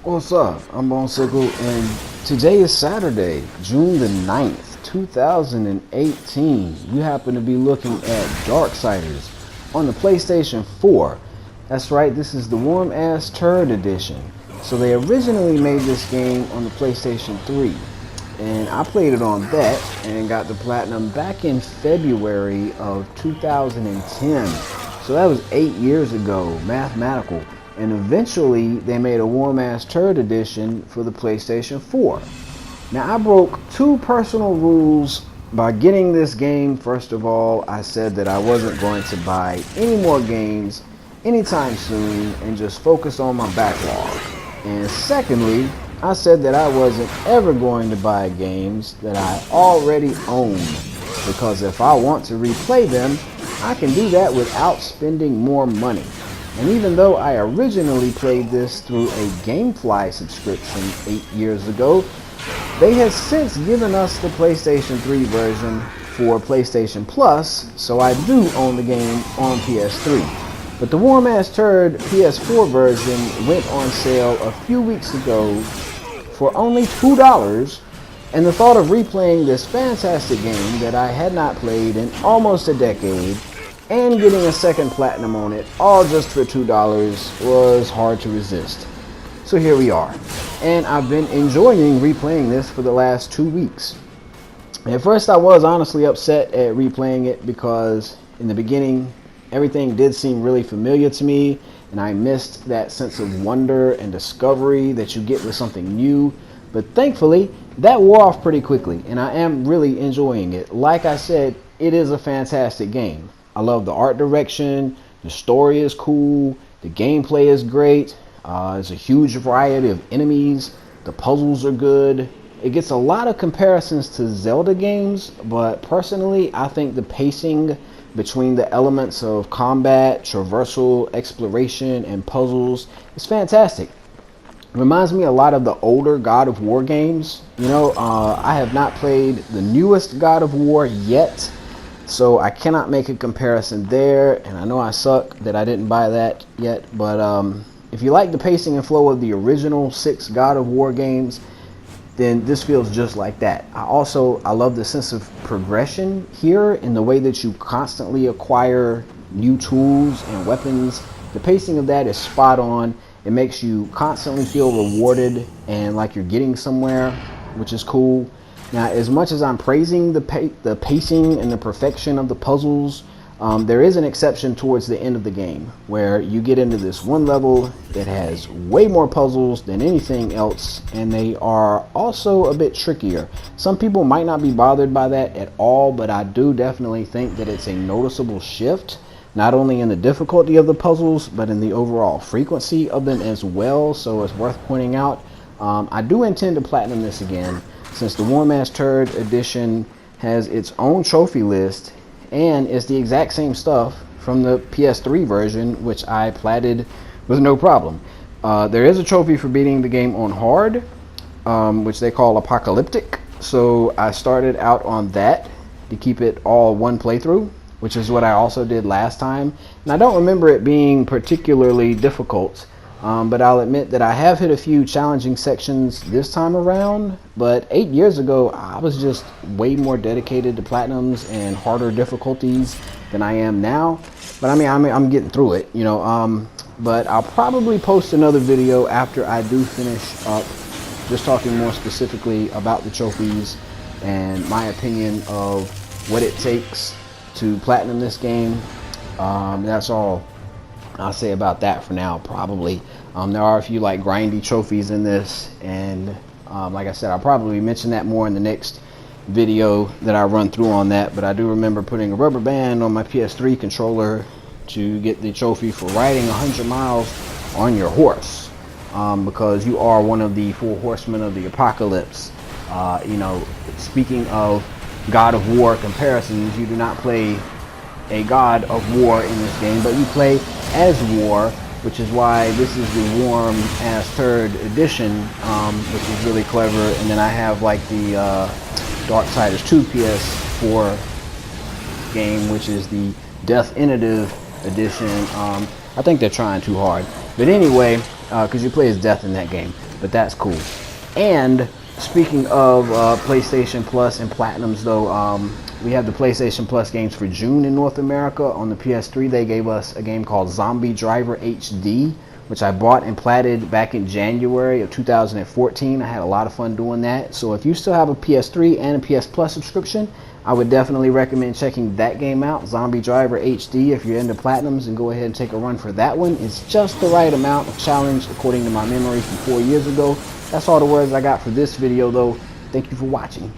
What's up? I'm BoneSickle, and today is Saturday, June the 9th, 2018. You happen to be looking at Darksiders on the PlayStation 4. That's right, this is the Warmastered Edition. So they originally made this game on the PlayStation 3, and I played it on that and got the platinum back in February of 2010. So that was 8 years ago, mathematical. And eventually they made a Warmastered Edition for the PlayStation 4. Now I broke two personal rules by getting this game. First of all, I said that I wasn't going to buy any more games anytime soon and just focus on my backlog. And secondly, I said that I wasn't ever going to buy games that I already own, because if I want to replay them, I can do that without spending more money. And even though I originally played this through a GameFly subscription 8 years ago, they have since given us the PlayStation 3 version for PlayStation Plus, so I do own the game on PS3. But the Warmastered PS4 version went on sale a few weeks ago for only $2, and the thought of replaying this fantastic game that I had not played in almost a decade and getting a second platinum on it, all just for $2, was hard to resist. So here we are, and I've been enjoying replaying this for the last 2 weeks. At first I was honestly upset at replaying it because in the beginning everything did seem really familiar to me, and I missed that sense of wonder and discovery that you get with something new. But thankfully that wore off pretty quickly, and I am really enjoying it. Like I said, it is a fantastic game. I love the art direction, the story is cool, the gameplay is great, there's a huge variety of enemies, the puzzles are good. It gets a lot of comparisons to Zelda games, but personally I think the pacing between the elements of combat, traversal, exploration, and puzzles is fantastic. It reminds me a lot of the older God of War games. I have not played the newest God of War yet, so I cannot make a comparison there, and I know I suck that I didn't buy that yet. But if you like the pacing and flow of the original 6 God of War games, then this feels just like that. I love the sense of progression here in the way that you constantly acquire new tools and weapons. The pacing of that is spot on. It makes you constantly feel rewarded and like you're getting somewhere, which is cool. Now, as much as I'm praising the pacing and the perfection of the puzzles, there is an exception towards the end of the game where you get into this one level that has way more puzzles than anything else, and they are also a bit trickier. Some people might not be bothered by that at all, but I do definitely think that it's a noticeable shift, not only in the difficulty of the puzzles, but in the overall frequency of them as well, so it's worth pointing out. I do intend to platinum this again, since the Warmastered Edition has its own trophy list and it's the exact same stuff from the PS3 version, which I platted with no problem. There is a trophy for beating the game on hard, which they call Apocalyptic, so I started out on that to keep it all one playthrough, which is what I also did last time, and I don't remember it being particularly difficult. But I'll admit that I have hit a few challenging sections this time around, but 8 years ago I was just way more dedicated to platinums and harder difficulties than I am now. But I'm getting through it, but I'll probably post another video after I do finish up, just talking more specifically about the trophies and my opinion of what it takes to platinum this game. That's all I'll say about that for now, probably. There are a few like grindy trophies in this, and like I said, I'll probably mention that more in the next video that I run through on that. But I do remember putting a rubber band on my PS3 controller to get the trophy for riding 100 miles on your horse, because you are one of the 4 horsemen of the apocalypse. Speaking of God of War comparisons, you do not play a God of War in this game, but you play as War, which is why this is the Warmastered Edition, which is really clever. And then I have like the Darksiders 2 PS4 game, which is the Definitive Edition. I think they're trying too hard. But anyway, because you play as Death in that game, but that's cool. And speaking of PlayStation Plus and Platinums, though, we have the PlayStation Plus games for June in North America. On the PS3, they gave us a game called Zombie Driver HD, which I bought and platted back in January of 2014. I had a lot of fun doing that. So if you still have a PS3 and a PS Plus subscription, I would definitely recommend checking that game out, Zombie Driver HD, if you're into Platinums, and go ahead and take a run for that one. It's just the right amount of challenge according to my memory from 4 years ago. That's all the words I got for this video, though. Thank you for watching.